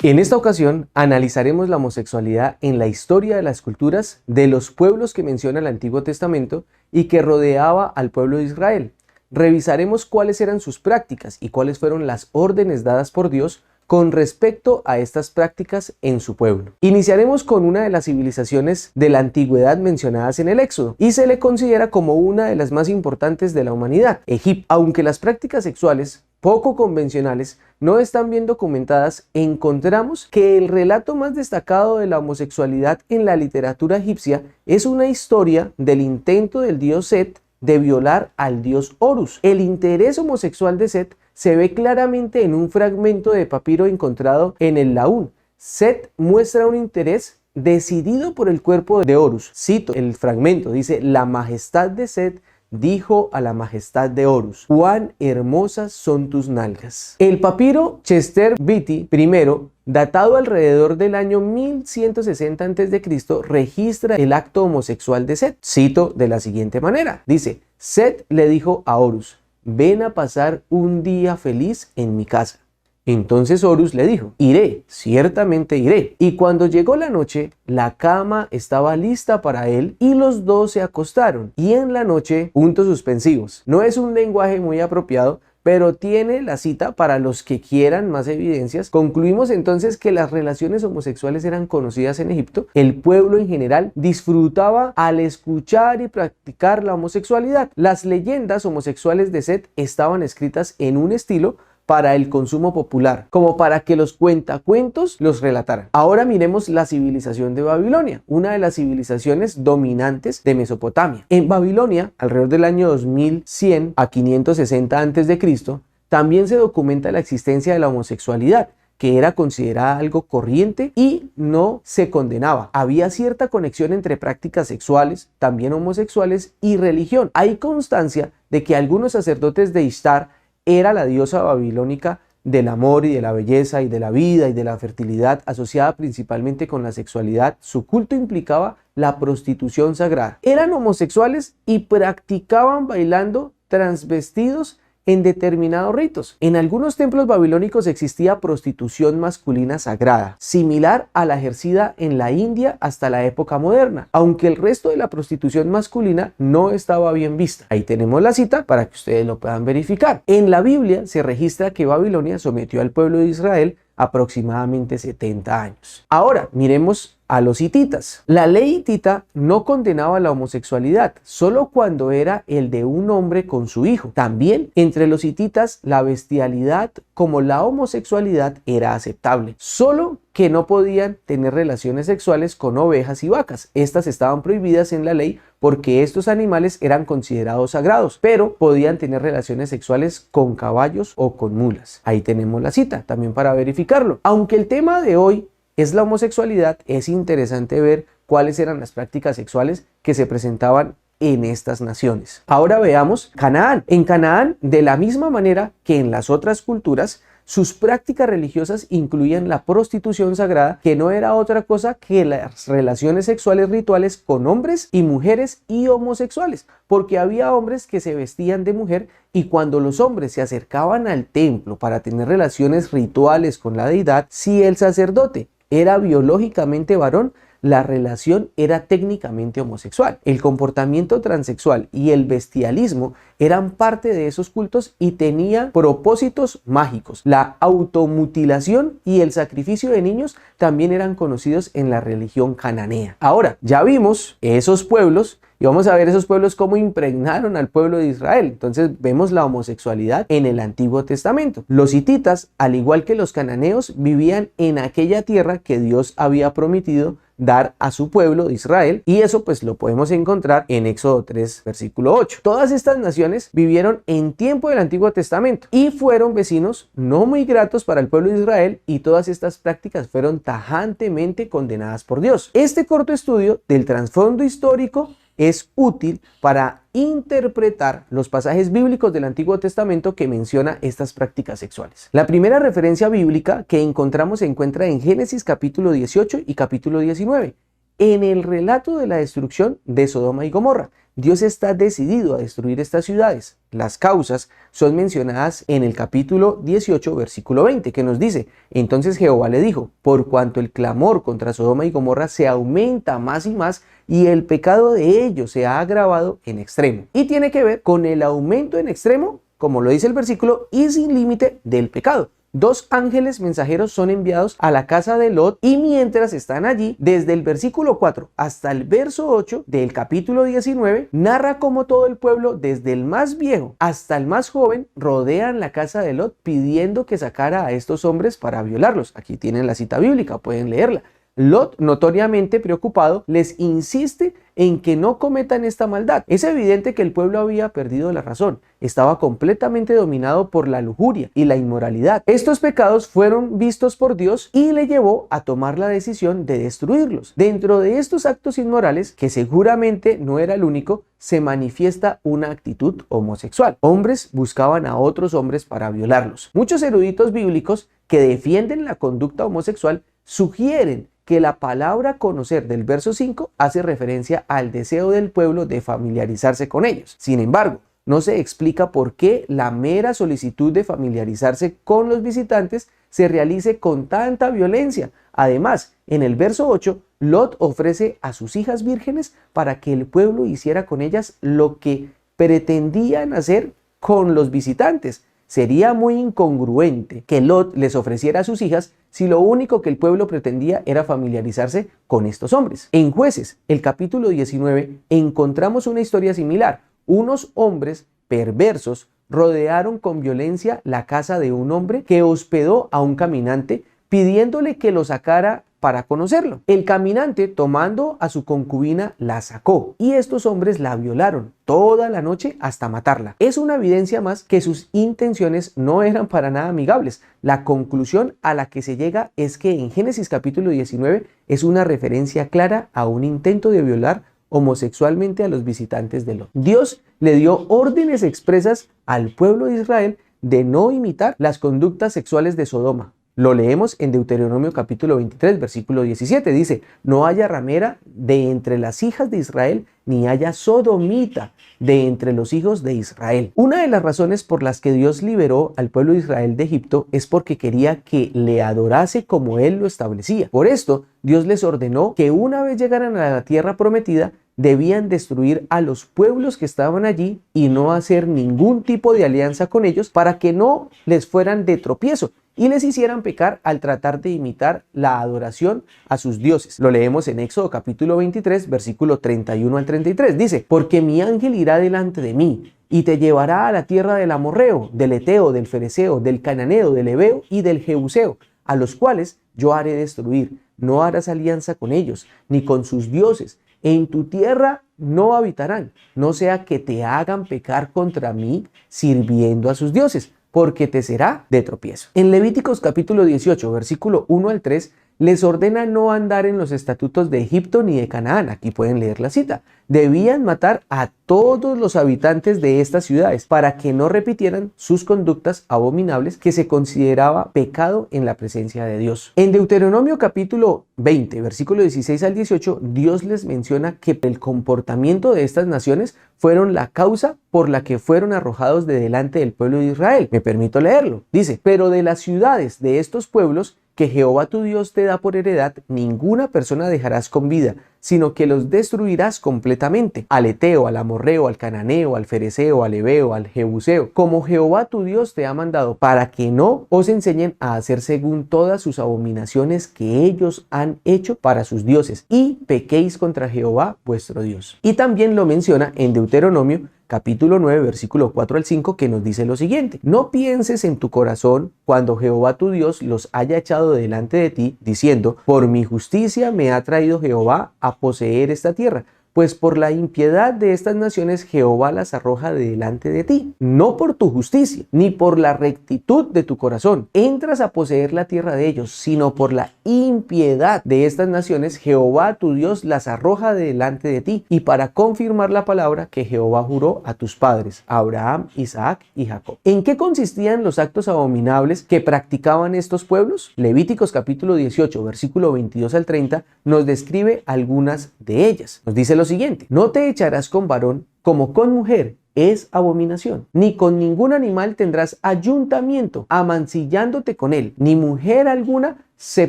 En esta ocasión analizaremos la homosexualidad en la historia de las culturas de los pueblos que menciona el Antiguo Testamento y que rodeaba al pueblo de Israel. Revisaremos cuáles eran sus prácticas y cuáles fueron las órdenes dadas por Dios con respecto a estas prácticas en su pueblo. Iniciaremos con una de las civilizaciones de la antigüedad mencionadas en el Éxodo y se le considera como una de las más importantes de la humanidad, Egipto. Aunque las prácticas sexuales poco convencionales no están bien documentadas, encontramos que el relato más destacado de la homosexualidad en la literatura egipcia es una historia del intento del dios Set de violar al dios Horus. El interés homosexual de Set se ve claramente en un fragmento de papiro encontrado en el Laún. Set muestra un interés decidido por el cuerpo de Horus. Cito el fragmento, dice: la majestad de Set dijo a la majestad de Horus: cuán hermosas son tus nalgas. El papiro Chester Beatty I, datado alrededor del año 1160 a.C., registra el acto homosexual de Set. Cito de la siguiente manera, dice: Set le dijo a Horus: ven a pasar un día feliz en mi casa. Entonces Horus le dijo: iré, ciertamente iré. Y cuando llegó la noche, la cama estaba lista para él y los dos se acostaron. Y en la noche, puntos suspensivos. No es un lenguaje muy apropiado, pero tiene la cita para los que quieran más evidencias. Concluimos entonces que las relaciones homosexuales eran conocidas en Egipto. El pueblo en general disfrutaba al escuchar y practicar la homosexualidad. Las leyendas homosexuales de Set estaban escritas en un estilo para el consumo popular, como para que los cuentacuentos los relataran. Ahora miremos la civilización de Babilonia, una de las civilizaciones dominantes de Mesopotamia. En Babilonia, alrededor del año 2100 a 560 a.C., también se documenta la existencia de la homosexualidad, que era considerada algo corriente y no se condenaba. Había cierta conexión entre prácticas sexuales, también homosexuales, y religión. Hay constancia de que algunos sacerdotes de Ishtar, era la diosa babilónica del amor y de la belleza y de la vida y de la fertilidad, asociada principalmente con la sexualidad. Su culto implicaba la prostitución sagrada. Eran homosexuales y practicaban bailando transvestidos en determinados ritos. En algunos templos babilónicos existía prostitución masculina sagrada, similar a la ejercida en la India hasta la época moderna, aunque el resto de la prostitución masculina no estaba bien vista. Ahí tenemos la cita para que ustedes lo puedan verificar. En la Biblia se registra que Babilonia sometió al pueblo de Israel aproximadamente 70 años. Ahora miremos a los hititas. La ley hitita no condenaba la homosexualidad, solo cuando era el de un hombre con su hijo. También entre los hititas la bestialidad como la homosexualidad era aceptable, solo que no podían tener relaciones sexuales con ovejas y vacas. Estas estaban prohibidas en la ley porque estos animales eran considerados sagrados, pero podían tener relaciones sexuales con caballos o con mulas. Ahí tenemos la cita también para verificarlo. Aunque el tema de hoy es la homosexualidad, es interesante ver cuáles eran las prácticas sexuales que se presentaban en estas naciones. Ahora veamos Canaán. En Canaán, de la misma manera que en las otras culturas, sus prácticas religiosas incluían la prostitución sagrada, que no era otra cosa que las relaciones sexuales rituales con hombres y mujeres y homosexuales, porque había hombres que se vestían de mujer y cuando los hombres se acercaban al templo para tener relaciones rituales con la deidad, si el sacerdote era biológicamente varón, la relación era técnicamente homosexual. El comportamiento transexual y el bestialismo eran parte de esos cultos y tenían propósitos mágicos. La automutilación y el sacrificio de niños también eran conocidos en la religión cananea. Ahora, ya vimos esos pueblos y vamos a ver esos pueblos cómo impregnaron al pueblo de Israel. Entonces vemos la homosexualidad en el Antiguo Testamento. Los hititas, al igual que los cananeos, vivían en aquella tierra que Dios había prometido dar a su pueblo de Israel, y eso pues lo podemos encontrar en Éxodo 3 versículo 8. Todas estas naciones vivieron en tiempo del Antiguo Testamento y fueron vecinos no muy gratos para el pueblo de Israel, y todas estas prácticas fueron tajantemente condenadas por Dios. Este corto estudio del trasfondo histórico es útil para interpretar los pasajes bíblicos del Antiguo Testamento que menciona estas prácticas sexuales. La primera referencia bíblica que encontramos se encuentra en Génesis capítulo 18 y capítulo 19. en el relato de la destrucción de Sodoma y Gomorra. Dios está decidido a destruir estas ciudades. Las causas son mencionadas en el capítulo 18, versículo 20, que nos dice: entonces Jehová le dijo, por cuanto el clamor contra Sodoma y Gomorra se aumenta más y más, y el pecado de ellos se ha agravado en extremo. Y tiene que ver con el aumento en extremo, como lo dice el versículo, y sin límite del pecado. 2 ángeles mensajeros son enviados a la casa de Lot, y mientras están allí, desde el versículo 4 hasta el verso 8 del capítulo 19, narra cómo todo el pueblo, desde el más viejo hasta el más joven, rodean la casa de Lot pidiendo que sacara a estos hombres para violarlos. Aquí tienen la cita bíblica, pueden leerla. Lot, notoriamente preocupado, les insiste en que no cometan esta maldad. Es evidente que el pueblo había perdido la razón, estaba completamente dominado por la lujuria y la inmoralidad. Estos pecados fueron vistos por Dios y le llevó a tomar la decisión de destruirlos. Dentro de estos actos inmorales, que seguramente no era el único, se manifiesta una actitud homosexual. Hombres buscaban a otros hombres para violarlos. Muchos eruditos bíblicos que defienden la conducta homosexual sugieren que la palabra conocer del verso 5 hace referencia al deseo del pueblo de familiarizarse con ellos. Sin embargo, no se explica por qué la mera solicitud de familiarizarse con los visitantes se realice con tanta violencia. Además, en el verso 8, Lot ofrece a sus hijas vírgenes para que el pueblo hiciera con ellas lo que pretendían hacer con los visitantes. Sería muy incongruente que Lot les ofreciera a sus hijas si lo único que el pueblo pretendía era familiarizarse con estos hombres. En Jueces, el capítulo 19, encontramos una historia similar. Unos hombres perversos rodearon con violencia la casa de un hombre que hospedó a un caminante, pidiéndole que lo sacara para conocerlo. El caminante, tomando a su concubina, la sacó, y estos hombres la violaron toda la noche hasta matarla. Es una evidencia más que sus intenciones no eran para nada amigables. La conclusión a la que se llega es que en Génesis capítulo 19 es una referencia clara a un intento de violar homosexualmente a los visitantes de Lot. Dios le dio órdenes expresas al pueblo de Israel de no imitar las conductas sexuales de Sodoma. Lo leemos en Deuteronomio capítulo 23, versículo 17. Dice: no haya ramera de entre las hijas de Israel, ni haya sodomita de entre los hijos de Israel. Una de las razones por las que Dios liberó al pueblo de Israel de Egipto es porque quería que le adorase como Él lo establecía. Por esto, Dios les ordenó que una vez llegaran a la tierra prometida, debían destruir a los pueblos que estaban allí y no hacer ningún tipo de alianza con ellos para que no les fueran de tropiezo y les hicieran pecar al tratar de imitar la adoración a sus dioses. Lo leemos en Éxodo capítulo 23, versículo 31 al 33. Dice: porque mi ángel irá delante de mí y te llevará a la tierra del amorreo, del eteo, del fereceo, del cananeo, del heveo y del jebuseo, a los cuales yo haré destruir. No harás alianza con ellos, ni con sus dioses. En tu tierra no habitarán, no sea que te hagan pecar contra mí sirviendo a sus dioses, porque te será de tropiezo. En Levíticos capítulo 18, versículo 1 al 3, les ordena no andar en los estatutos de Egipto ni de Canaán. Aquí pueden leer la cita. Debían matar a todos los habitantes de estas ciudades para que no repitieran sus conductas abominables que se consideraba pecado en la presencia de Dios. En Deuteronomio capítulo 20, versículo 16 al 18, Dios les menciona que el comportamiento de estas naciones fueron la causa por la que fueron arrojados de delante del pueblo de Israel. Me permito leerlo. Dice: pero de las ciudades de estos pueblos que Jehová tu Dios te da por heredad, ninguna persona dejarás con vida, sino que los destruirás completamente. Al eteo, al amorreo, al cananeo, al fereceo, al heveo, al jebuseo, como Jehová tu Dios te ha mandado, para que no os enseñen a hacer según todas sus abominaciones que ellos han hecho para sus dioses, y pequéis contra Jehová vuestro Dios. Y también lo menciona en Deuteronomio capítulo 9, versículo 4 al 5, que nos dice lo siguiente: no pienses en tu corazón cuando Jehová tu Dios los haya echado delante de ti, diciendo: por mi justicia me ha traído Jehová a poseer esta tierra, pues por la impiedad de estas naciones Jehová las arroja de delante de ti, no por tu justicia, ni por la rectitud de tu corazón entras a poseer la tierra de ellos, sino por la impiedad de estas naciones Jehová tu Dios las arroja de delante de ti, y para confirmar la palabra que Jehová juró a tus padres, Abraham, Isaac y Jacob. ¿En qué consistían los actos abominables que practicaban estos pueblos? Levíticos capítulo 18, versículo 22 al 30, nos describe algunas de ellas. Nos dice lo siguiente: no te echarás con varón como con mujer, es abominación. Ni con ningún animal tendrás ayuntamiento, amancillándote con él. Ni mujer alguna se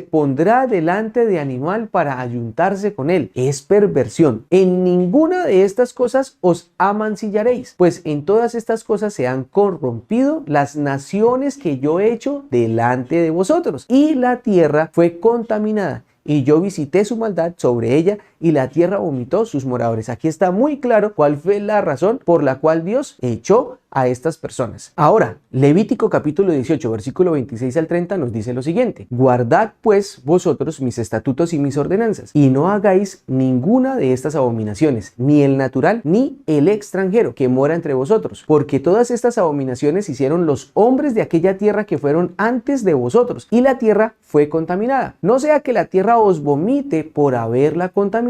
pondrá delante de animal para ayuntarse con él. Es perversión. En ninguna de estas cosas os amancillaréis, pues en todas estas cosas se han corrompido las naciones que yo he hecho delante de vosotros. Y la tierra fue contaminada, y yo visité su maldad sobre ella, y la tierra vomitó sus moradores. Aquí está muy claro cuál fue la razón por la cual Dios echó a estas personas. Ahora, Levítico capítulo 18, versículo 26 al 30 nos dice lo siguiente: guardad pues vosotros mis estatutos y mis ordenanzas, y no hagáis ninguna de estas abominaciones, ni el natural, ni el extranjero que mora entre vosotros, porque todas estas abominaciones hicieron los hombres de aquella tierra que fueron antes de vosotros, y la tierra fue contaminada. No sea que la tierra os vomite por haberla contaminado,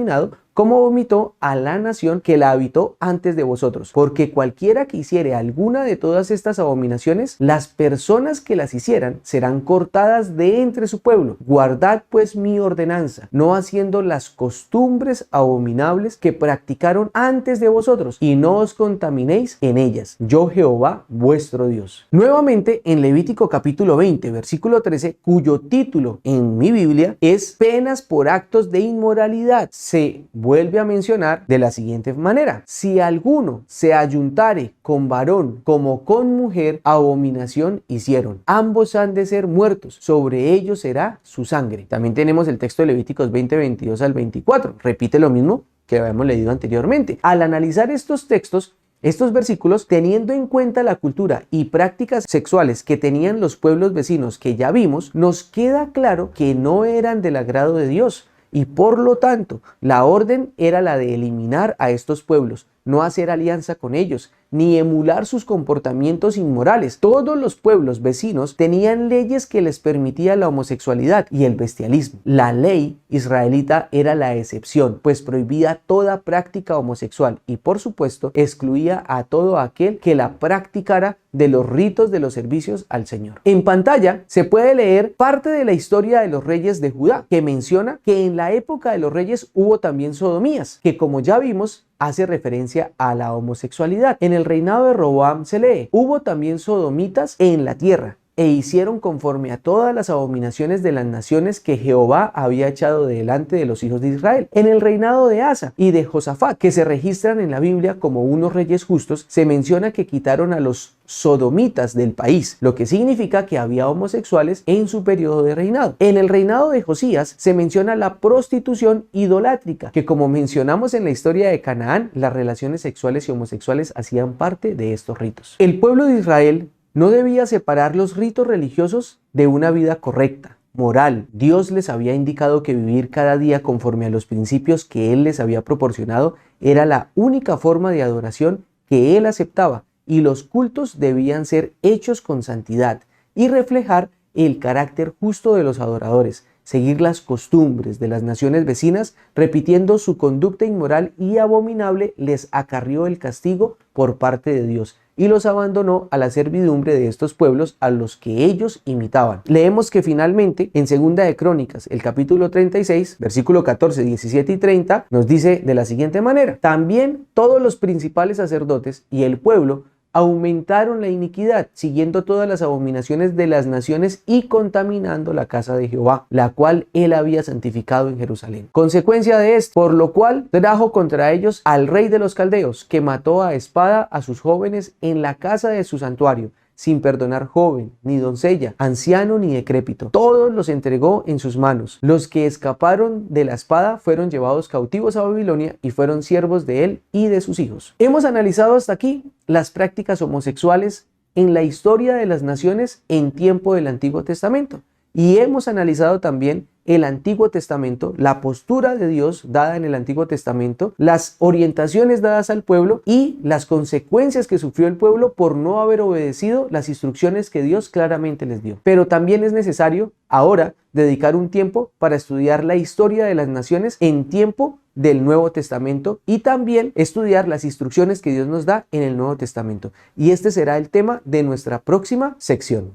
como vomitó a la nación que la habitó antes de vosotros. Porque cualquiera que hiciere alguna de todas estas abominaciones, las personas que las hicieran serán cortadas de entre su pueblo. Guardad pues mi ordenanza, no haciendo las costumbres abominables que practicaron antes de vosotros, y no os contaminéis en ellas. Yo Jehová vuestro Dios. Nuevamente en Levítico capítulo 20, versículo 13, cuyo título en mi Biblia es penas por actos de inmoralidad, se vuelve a mencionar de la siguiente manera: si alguno se ayuntare con varón como con mujer, abominación hicieron. Ambos han de ser muertos, sobre ellos será su sangre. También tenemos el texto de Levíticos 20, 22 al 24. Repite lo mismo que habíamos leído anteriormente. Al analizar estos textos, estos versículos, teniendo en cuenta la cultura y prácticas sexuales que tenían los pueblos vecinos que ya vimos, nos queda claro que no eran del agrado de Dios. Y por lo tanto, la orden era la de eliminar a estos pueblos, no hacer alianza con ellos, ni emular sus comportamientos inmorales. Todos los pueblos vecinos tenían leyes que les permitían la homosexualidad y el bestialismo. La ley israelita era la excepción, pues prohibía toda práctica homosexual y, por supuesto, excluía a todo aquel que la practicara de los ritos de los servicios al Señor. En pantalla se puede leer parte de la historia de los reyes de Judá, que menciona que en la época de los reyes hubo también sodomías, que como ya vimos, hace referencia a la homosexualidad. En el reinado de Roboam se lee: hubo también sodomitas en la tierra, e hicieron conforme a todas las abominaciones de las naciones que Jehová había echado delante de los hijos de Israel. En el reinado de Asa y de Josafat, que se registran en la Biblia como unos reyes justos, se menciona que quitaron a los sodomitas del país, lo que significa que había homosexuales en su periodo de reinado. En el reinado de Josías se menciona la prostitución idolátrica, que como mencionamos en la historia de Canaán, las relaciones sexuales y homosexuales hacían parte de estos ritos. El pueblo de Israel no debía separar los ritos religiosos de una vida correcta, moral. Dios les había indicado que vivir cada día conforme a los principios que Él les había proporcionado era la única forma de adoración que Él aceptaba, y los cultos debían ser hechos con santidad y reflejar el carácter justo de los adoradores, seguir las costumbres de las naciones vecinas, repitiendo su conducta inmoral y abominable, les acarrió el castigo por parte de Dios y los abandonó a la servidumbre de estos pueblos a los que ellos imitaban. Leemos que finalmente en Segunda de Crónicas, el capítulo 36, versículo 14, 17 y 30, nos dice de la siguiente manera: también todos los principales sacerdotes y el pueblo aumentaron la iniquidad, siguiendo todas las abominaciones de las naciones y contaminando la casa de Jehová, la cual él había santificado en Jerusalén. Consecuencia de esto, por lo cual trajo contra ellos al rey de los caldeos, que mató a espada a sus jóvenes en la casa de su santuario, sin perdonar joven, ni doncella, anciano ni decrépito. Todos los entregó en sus manos. Los que escaparon de la espada fueron llevados cautivos a Babilonia y fueron siervos de él y de sus hijos. Hemos analizado hasta aquí las prácticas homosexuales en la historia de las naciones en tiempo del Antiguo Testamento. Y hemos analizado también el Antiguo Testamento, la postura de Dios dada en el Antiguo Testamento, las orientaciones dadas al pueblo y las consecuencias que sufrió el pueblo por no haber obedecido las instrucciones que Dios claramente les dio. Pero también es necesario ahora dedicar un tiempo para estudiar la historia de las naciones en tiempo del Nuevo Testamento y también estudiar las instrucciones que Dios nos da en el Nuevo Testamento. Y este será el tema de nuestra próxima sección.